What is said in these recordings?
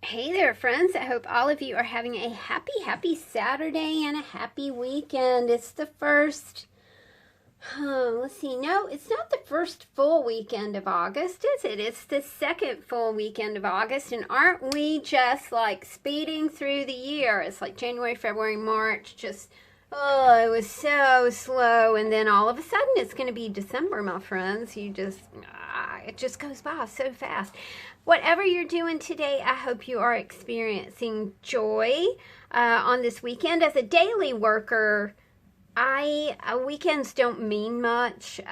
Hey there, friends. I hope all of you are having a happy Saturday and a happy weekend. It's the first, let's see, no, it's not the first full weekend of August, is it? It's the second full weekend of August, and aren't we just like speeding through the year? It's like January, February, March, just, oh, it was so slow, and then all of a sudden it's going to be December, my friends. It just goes by so fast. Whatever you're doing today, I hope you are experiencing joy on this weekend. As a daily worker, weekends don't mean much.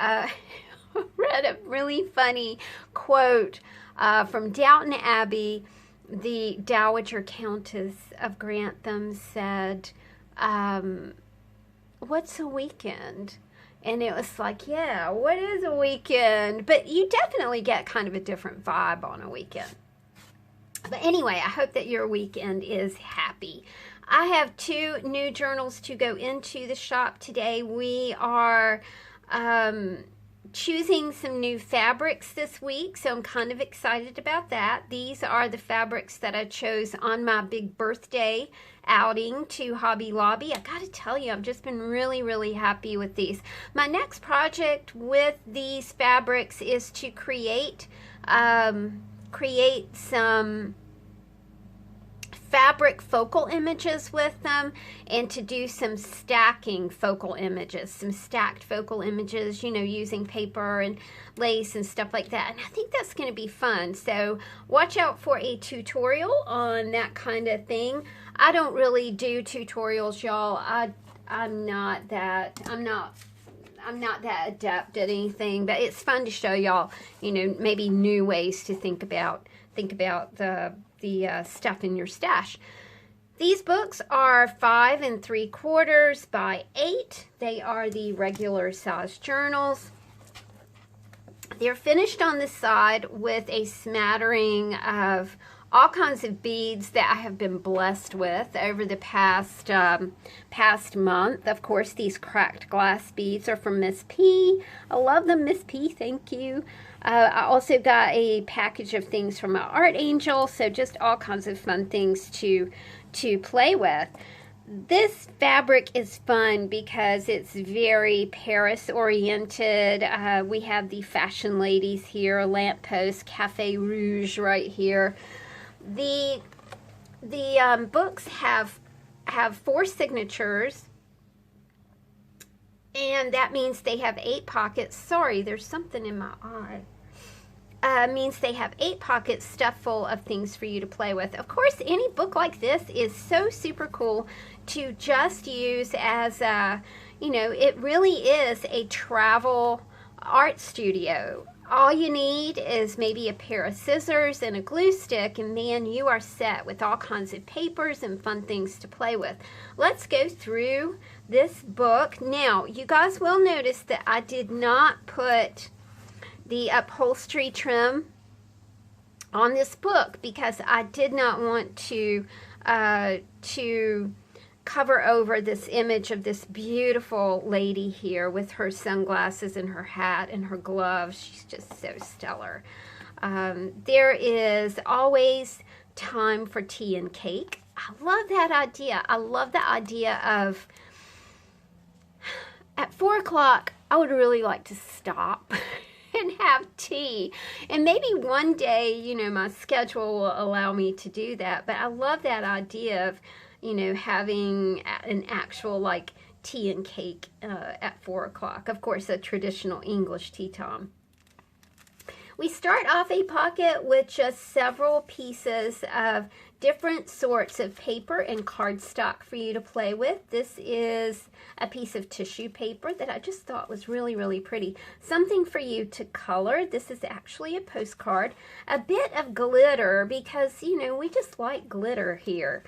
Read a really funny quote from Downton Abbey. The Dowager Countess of Grantham said, "What's a weekend?" And it was like, yeah, what is a weekend? But you definitely get kind of a different vibe on a weekend. But anyway, I hope that your weekend is happy. I have 2 new journals to go into the shop today. We are choosing some new fabrics this week, so I'm kind of excited about that. These are the fabrics that I chose on my big birthday outing to Hobby Lobby. I gotta tell you, I've just been really happy with these. My next project with these fabrics is to create some fabric focal images with them, and to do some stacking focal images, some stacked focal images, using paper and lace and stuff like that. And I think that's going to be fun. So watch out for a tutorial on that kind of thing. I don't really do tutorials, y'all. I'm not that adept at anything, but it's fun to show y'all, maybe new ways to think about the stuff in your stash. These books are 5 3/4 by 8. They are the regular size journals. They're finished on the side with a smattering of all kinds of beads that I have been blessed with over the past month. Of course, these cracked glass beads are from Miss P. I love them, Miss P. Thank you. I also got a package of things from my art angel, so just all kinds of fun things to play with. This fabric is fun because it's very Paris oriented. We have the fashion ladies here, Lamppost, Cafe Rouge right here. The books have 4 signatures, and that means they have 8 pockets. Sorry, there's something in my eye. Means they have 8 pockets stuffed full of things for you to play with. Of course, any book like this is so super cool to just use as a, it really is a travel art studio. All you need is maybe a pair of scissors and a glue stick, and man, you are set with all kinds of papers and fun things to play with. Let's go through this book. Now, you guys will notice that I did not put the upholstery trim on this book because I did not want to cover over this image of this beautiful lady here with her sunglasses and her hat and her gloves. She's just so stellar. There is always time for tea and cake. I love that idea. I love the idea of at 4 o'clock, I would really like to stop and have tea. And maybe one day, my schedule will allow me to do that. But I love that idea of, having an actual like tea and cake at 4 o'clock. Of course, a traditional English tea time. We start off a pocket with just several pieces of different sorts of paper and cardstock for you to play with. This is a piece of tissue paper that I just thought was really pretty. Something for you to color. This is actually a postcard. A bit of glitter because, we just like glitter here.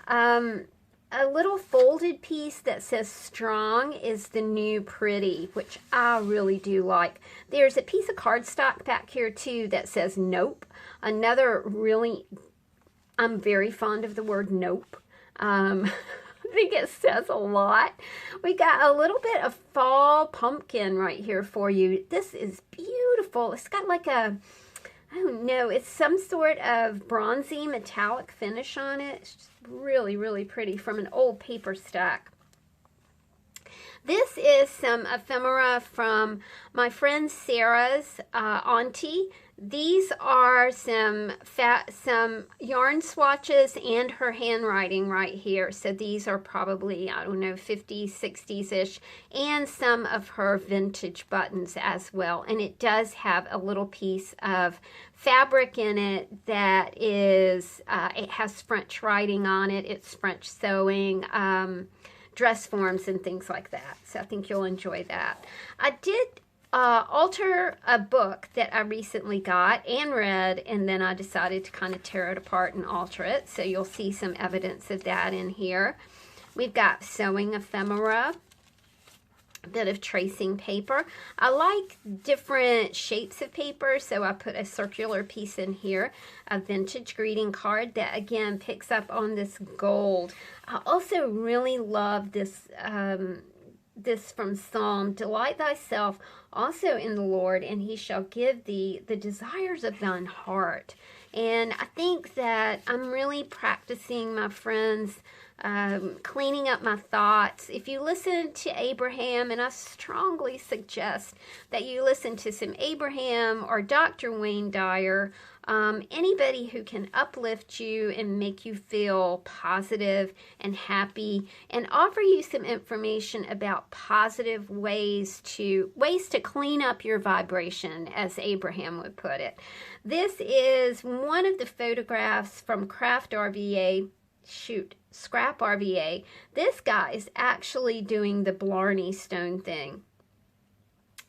A little folded piece that says strong is the new pretty, which I really do like. There's a piece of cardstock back here too that says nope. Another really, I'm very fond of the word nope. I think it says a lot. We got a little bit of fall pumpkin right here for you. This is beautiful. It's got like a I don't know, it's some sort of bronzy metallic finish on it. It's just really, really pretty from an old paper stack. This is some ephemera from my friend Sarah's auntie. These are some yarn swatches and her handwriting right here. So these are probably, I don't know, 50s, 60s-ish, and some of her vintage buttons as well. And it does have a little piece of fabric in it that is, it has French writing on it. It's French sewing, dress forms and things like that. So I think you'll enjoy that. I did alter a book that I recently got and read, and then I decided to kind of tear it apart and alter it. So you'll see some evidence of that in here. We've got sewing ephemera, a bit of tracing paper. I like different shapes of paper, so I put a circular piece in here, a vintage greeting card that again picks up on this gold. I also really love this this from Psalm, delight thyself also in the Lord, and he shall give thee the desires of thine heart. And I think that I'm really practicing, my friends, cleaning up my thoughts. If you listen to Abraham, and I strongly suggest that you listen to some Abraham or Dr. Wayne Dyer, anybody who can uplift you and make you feel positive and happy and offer you some information about positive ways to clean up your vibration, as Abraham would put it. This is one of the photographs from Scrap RVA. This guy is actually doing the Blarney Stone thing.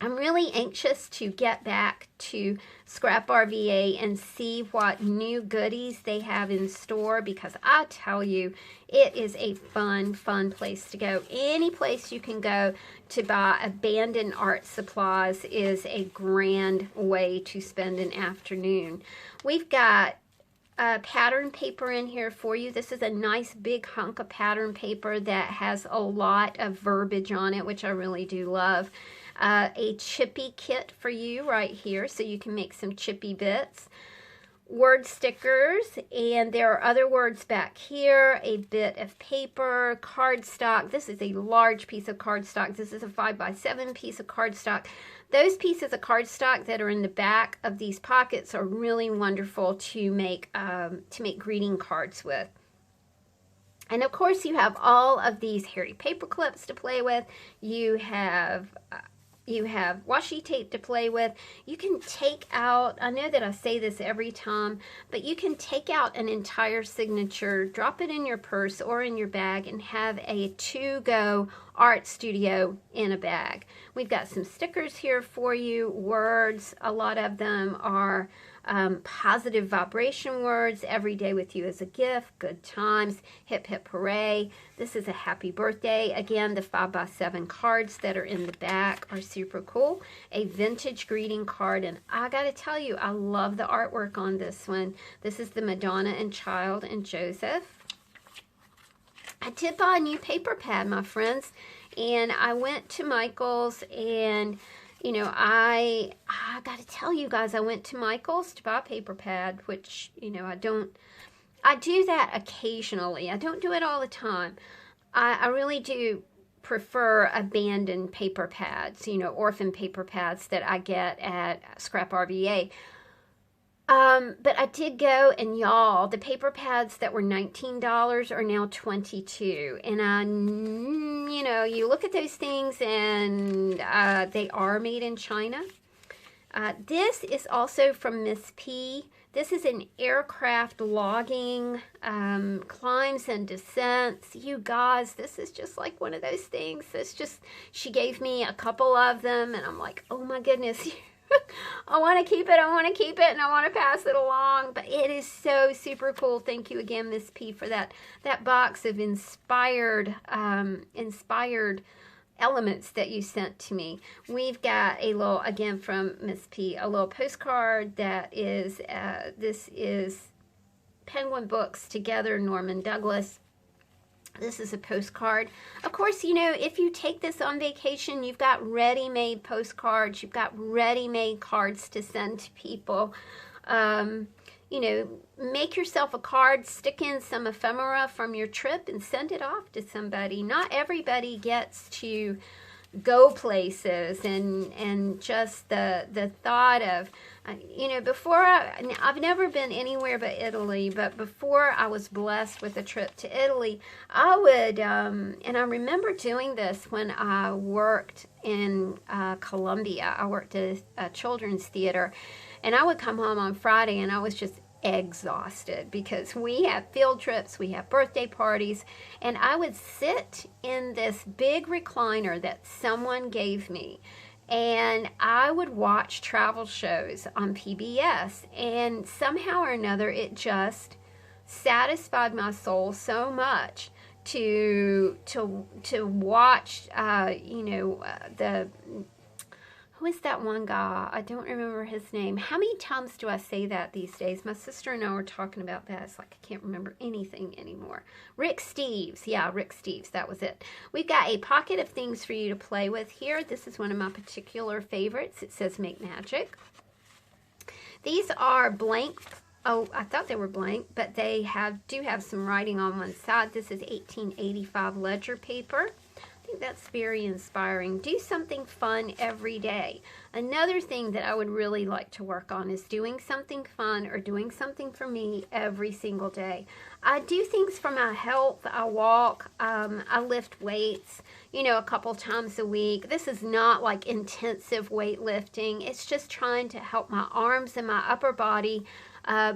I'm really anxious to get back to Scrap RVA and see what new goodies they have in store, because I tell you, it is a fun place to go. Any place you can go to buy abandoned art supplies is a grand way to spend an afternoon. We've got pattern paper in here for you. This is a nice big hunk of pattern paper that has a lot of verbiage on it, which I really do love. A chippy kit for you right here, so you can make some chippy bits. Word stickers, and there are other words back here. A bit of paper, cardstock. This is a large piece of cardstock. This is a 5x7 piece of cardstock. Those pieces of cardstock that are in the back of these pockets are really wonderful to make greeting cards with. And of course, you have all of these hairy paper clips to play with. You have washi tape to play with. You can take out, I know that I say this every time, but you can take out an entire signature, drop it in your purse or in your bag, and have a to-go art studio in a bag. We've got some stickers here for you, words. A lot of them are positive vibration words. Every day with you is a gift, good times, hip hip hooray. This is a happy birthday. Again, the 5x7 cards that are in the back are super cool. A vintage greeting card, and I gotta tell you, I love the artwork on this one. This is the Madonna and Child and Joseph. I did buy a new paper pad, my friends, and I went to Michael's, and you know, I got to tell you guys, I went to Michael's to buy a paper pad, which, you know, I do that occasionally. I don't do it all the time. I really do prefer abandoned paper pads, you know, orphan paper pads that I get at Scrap RVA. But I did go, and y'all, the paper pads that were $19 are now $22. And you know, you look at those things, and they are made in China. This is also from Miss P. This is an aircraft logging, climbs and descents. You guys, this is just like one of those things. It's just, she gave me a couple of them, and I'm like, oh my goodness. I want to keep it, and I want to pass it along. But it is so super cool. Thank you again, Miss P, for that box of inspired elements that you sent to me. We've got a little, again from Miss P, a little postcard that is, this is Penguin Books Together, Norman Douglas. This is a postcard. Of course, you know, if you take this on vacation, you've got ready-made postcards. You've got ready-made cards to send to people. You know, make yourself a card, stick in some ephemera from your trip, and send it off to somebody. Not everybody gets to go places, and just the thought of, you know, I've never been anywhere but Italy, but before I was blessed with a trip to Italy, I would, and I remember doing this when I worked in Colombia. I worked at a children's theater, and I would come home on Friday and I was just exhausted because we have field trips, we have birthday parties, and I would sit in this big recliner that someone gave me, and I would watch travel shows on PBS, and somehow or another it just satisfied my soul so much to watch, you know, who is that one guy? I don't remember his name. How many times do I say that these days? My sister and I were talking about that. It's like I can't remember anything anymore. Rick Steves. Yeah, Rick Steves. That was it. We've got a pocket of things for you to play with here. This is one of my particular favorites. It says Make Magic. These are blank. Oh, I thought they were blank, but they do have some writing on one side. This is 1885 ledger paper. I think that's very inspiring. Do something fun every day. Another thing that I would really like to work on is doing something fun or doing something for me every single day. I do things for my health. I walk, I lift weights, you know, a couple times a week. This is not like intensive weightlifting. It's just trying to help my arms and my upper body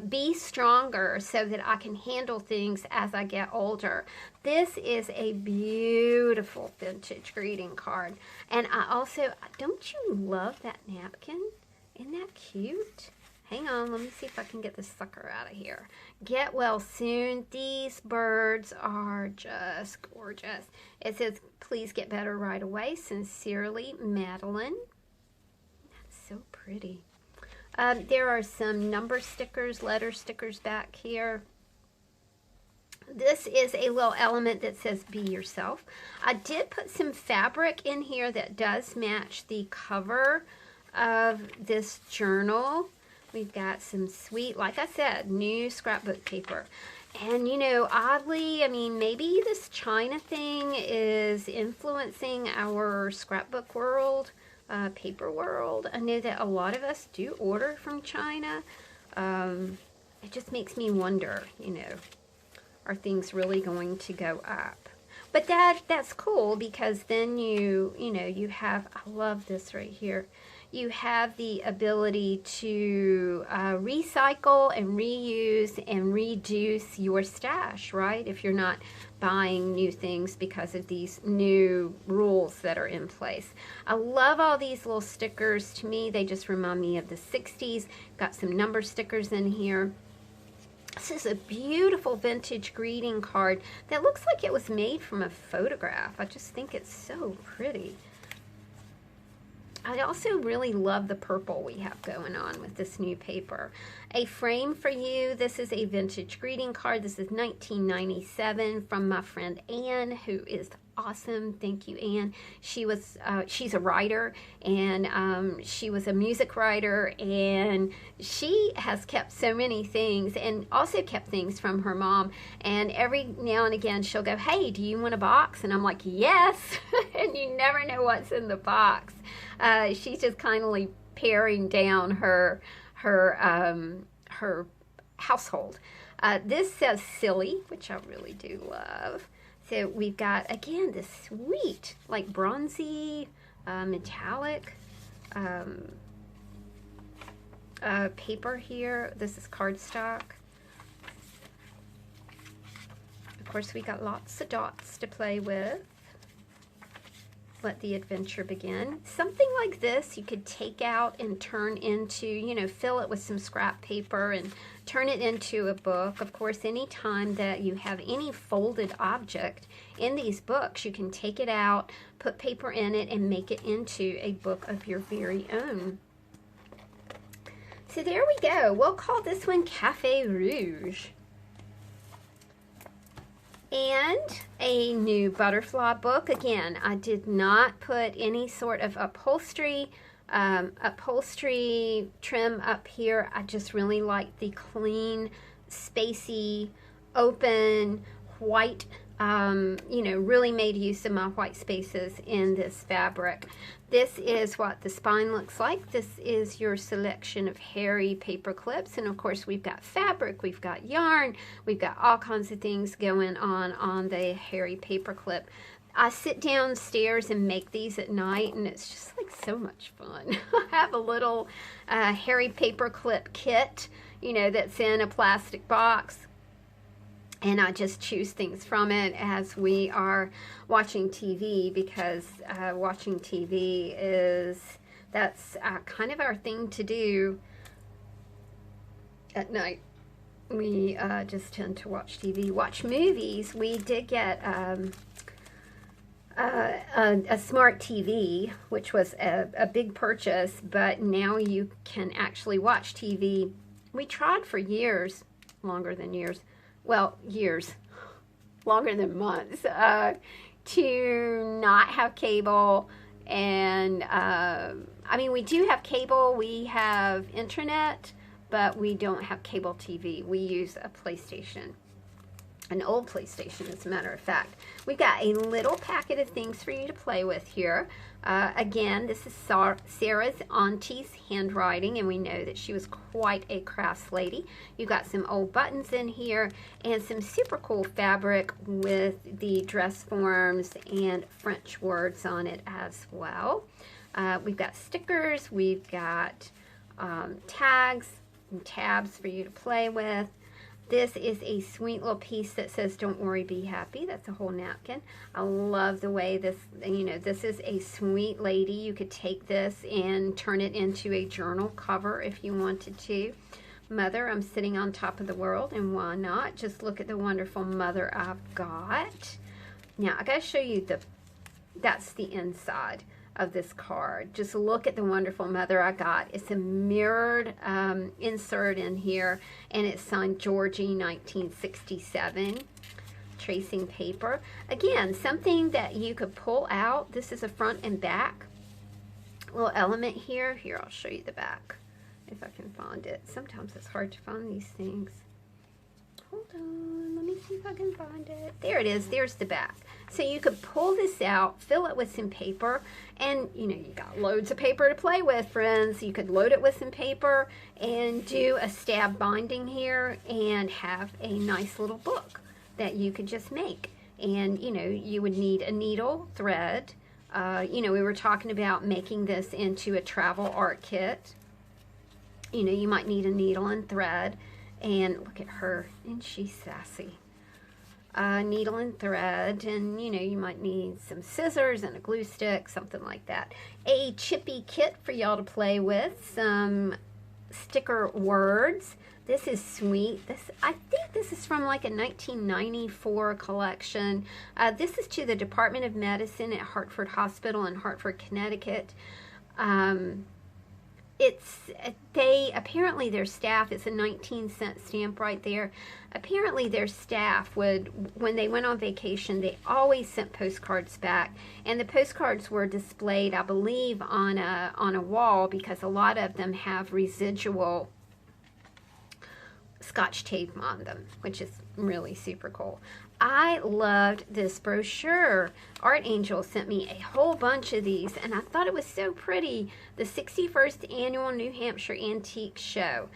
be stronger so that I can handle things as I get older. This is a beautiful vintage greeting card. And I also, don't you love that napkin? Isn't that cute? Hang on, let me see if I can get this sucker out of here. Get well soon. These birds are just gorgeous. It says, please get better right away. Sincerely, Madeline. That's so pretty. There are some number stickers, letter stickers back here. This is a little element that says be yourself. I did put some fabric in here that does match the cover of this journal. We've got some sweet, like I said, new scrapbook paper. And, you know, oddly, I mean, maybe this China thing is influencing our scrapbook world. Paper world. I know that a lot of us do order from China. It just makes me wonder, you know, are things really going to go up? But that's cool because then you know, you have, I love this right here. You have the ability to recycle and reuse and reduce your stash, right? If you're not buying new things because of these new rules that are in place. I love all these little stickers. To me, they just remind me of the 60s. Got some number stickers in here. This is a beautiful vintage greeting card that looks like it was made from a photograph. I just think it's so pretty. I also really love the purple we have going on with this new paper. A frame for you. This is a vintage greeting card. This is 1997 from my friend Anne, who is awesome. Thank you, Anne. She's a writer, and she was a music writer, and she has kept so many things and also kept things from her mom. And every now and again, she'll go, hey, do you want a box? And I'm like, yes. And you never know what's in the box. She's just kindly paring down her household. This says silly, which I really do love. So we've got, again, this sweet, like bronzy, metallic paper here. This is cardstock. Of course, we got lots of dots to play with. Let the adventure begin. Something like this you could take out and turn into, you know, fill it with some scrap paper and turn it into a book. Of course, anytime that you have any folded object in these books, you can take it out, put paper in it, and make it into a book of your very own. So there we go. We'll call this one Cafe Rouge. And a new butterfly book. Again, I did not put any sort of upholstery upholstery trim up here. I just really like the clean, spacey, open, white, really made use of my white spaces in this fabric. This is what the spine looks like. This is your selection of hairy paper clips. And of course, we've got fabric, we've got yarn, we've got all kinds of things going on the hairy paper clip. I sit downstairs and make these at night, and it's just like so much fun. I have a little hairy paper clip kit, that's in a plastic box. And I just choose things from it as we are watching TV, because watching TV that's kind of our thing to do at night. We just tend to watch TV, watch movies. We did get a smart TV, which was a big purchase, but now you can actually watch TV. We tried for years, longer than years, years, longer than months, to not have cable. And we do have cable, we have internet, but we don't have cable TV. We use a PlayStation, an old PlayStation, as a matter of fact. We've got a little packet of things for you to play with here. Again, this is Sarah's auntie's handwriting, and we know that she was quite a crafts lady. You've got some old buttons in here and some super cool fabric with the dress forms and French words on it as well. We've got stickers, we've got tags and tabs for you to play with. This is a sweet little piece that says, "Don't worry, be happy." That's a whole napkin. I love the way this, this is a sweet lady. You could take this and turn it into a journal cover if you wanted to. Mother, I'm sitting on top of the world, and why not? Just look at the wonderful mother I've got. Now, I gotta show you that's the inside of this card. Just look at the wonderful mother I got. It's a mirrored insert in here, and it's signed Georgie 1967. Tracing paper. Again, something that you could pull out. This is a front and back little element here. Here, I'll show you the back if I can find it. Sometimes it's hard to find these things. Hold on, let me see if I can find it. There it is, there's the back. So you could pull this out, fill it with some paper, and you got loads of paper to play with, friends. You could load it with some paper and do a stab binding here and have a nice little book that you could just make. And you would need a needle, thread. We were talking about making this into a travel art kit. You might need a needle and thread. And look at her, isn't she sassy? Needle and thread, and you might need some scissors and a glue stick, something like that. A chippy kit for y'all to play with, some sticker words. This is sweet. I think this is from like a 1994 collection. This is to the Department of Medicine at Hartford Hospital in Hartford, Connecticut. Apparently their staff, it's a 19-cent stamp right there. Apparently their staff when they went on vacation, they always sent postcards back, and the postcards were displayed, I believe, on a wall, because a lot of them have residual Scotch tape on them, which is really super cool. I loved this brochure. Art Angel sent me a whole bunch of these, and I thought it was so pretty. The 61st Annual New Hampshire Antique Show.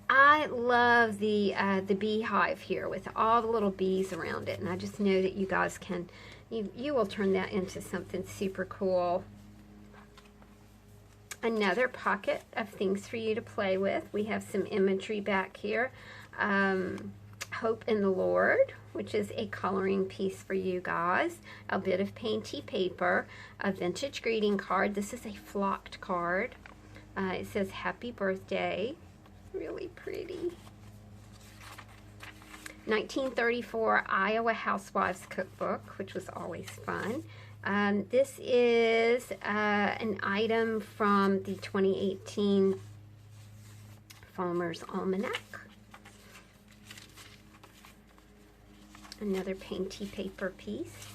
I love the beehive here with all the little bees around it, and I just know that you guys can, you will turn that into something super cool. Another pocket of things for you to play with. We have some imagery back here. Hope in the Lord, which is a coloring piece for you guys. A bit of painty paper. A vintage greeting card. This is a flocked card. It says happy birthday. Really pretty. 1934 Iowa Housewives Cookbook, which was always fun. This is an item from the 2018 Farmer's Almanac. Another painty paper piece.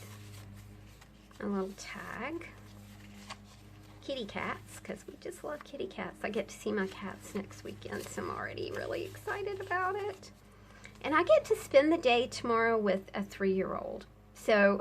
A little tag. kitty cats, because we just love kitty cats. I get to see my cats next weekend, so I'm already really excited about it. And I get to spend the day tomorrow with a 3-year-old. So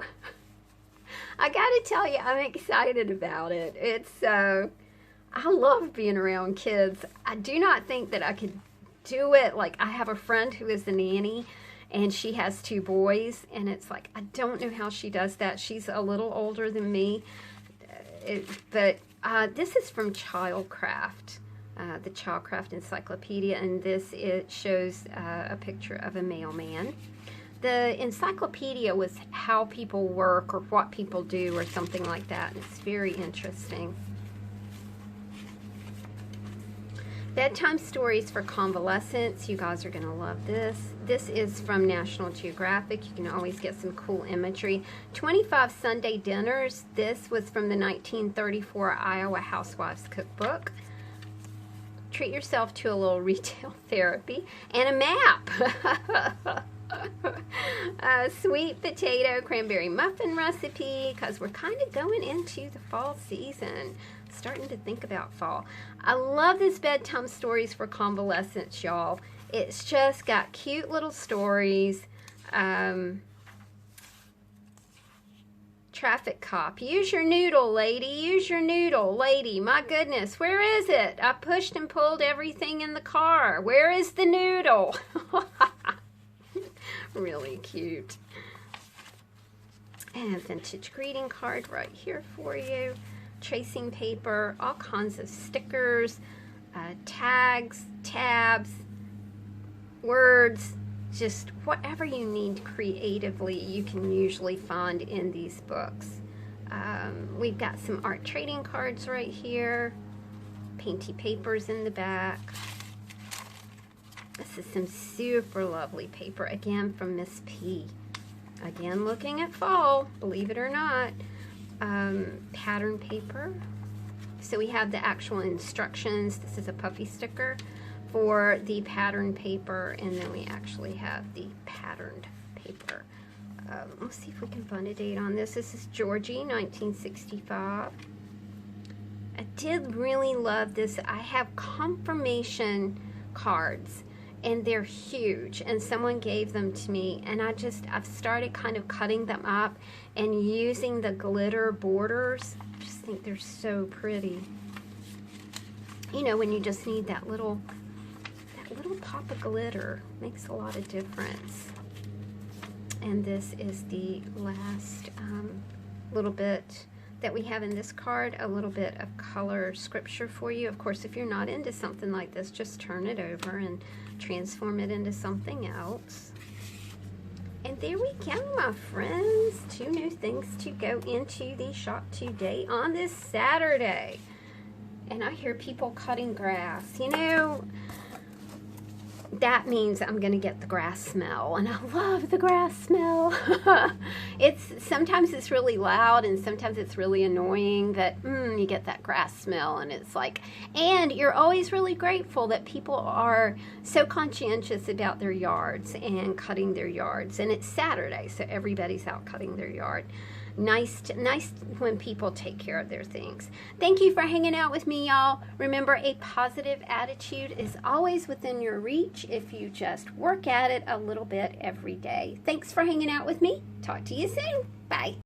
I got to tell you, I'm excited about it. I love being around kids. I do not think that I could do it. Like, I have a friend who is a nanny, and she has 2 boys, and it's like, I don't know how she does that. She's a little older than me. But this is from Childcraft, the Childcraft Encyclopedia, and it shows a picture of a mailman. The encyclopedia was how people work or what people do or something like that. It's very interesting. Bedtime stories for convalescents. You guys are going to love this. This is from National Geographic. You can always get some cool imagery. 25 Sunday Dinners. This was from the 1934 Iowa Housewives Cookbook. Treat yourself to a little retail therapy and a map. Sweet potato cranberry muffin recipe, because we're kind of going into the fall season, starting to think about fall. I love this bedtime stories for convalescents, y'all. It's just got cute little stories. Traffic cop, use your noodle, lady, use your noodle, lady, my goodness, where is it? I pushed and pulled everything in the car. Where is the noodle? Really cute. And a vintage greeting card right here for you. Tracing paper, all kinds of stickers, tags, tabs, words, just whatever you need creatively you can usually find in these books. We've got some art trading cards right here, painty papers in the back. This is some super lovely paper, again from Miss P. Again, looking at fall, believe it or not. Pattern paper. So we have the actual instructions. This is a puffy sticker for the pattern paper, and then we actually have the patterned paper. Let's see if we can find a date on this. This is Georgie, 1965. I did really love this. I have confirmation cards, and they're huge, and someone gave them to me, and I've started kind of cutting them up and using the glitter borders. I just think they're so pretty. You know, when you just need that little pop of glitter, makes a lot of difference. And this is the last little bit that we have in this card, a little bit of color scripture for you. Of course, if you're not into something like this, just turn it over and transform it into something else. And there we go, my friends. 2 new things to go into the shop today on this Saturday. And I hear people cutting grass. You know, that means I'm going to get the grass smell, and I love the grass smell. Sometimes it's really loud, and sometimes it's really annoying that you get that grass smell, and it's like, and you're always really grateful that people are so conscientious about their yards and cutting their yards, and it's Saturday, so everybody's out cutting their yard. Nice when people take care of their things. Thank you for hanging out with me, y'all. Remember, a positive attitude is always within your reach if you just work at it a little bit every day. Thanks for hanging out with me. Talk to you soon. Bye.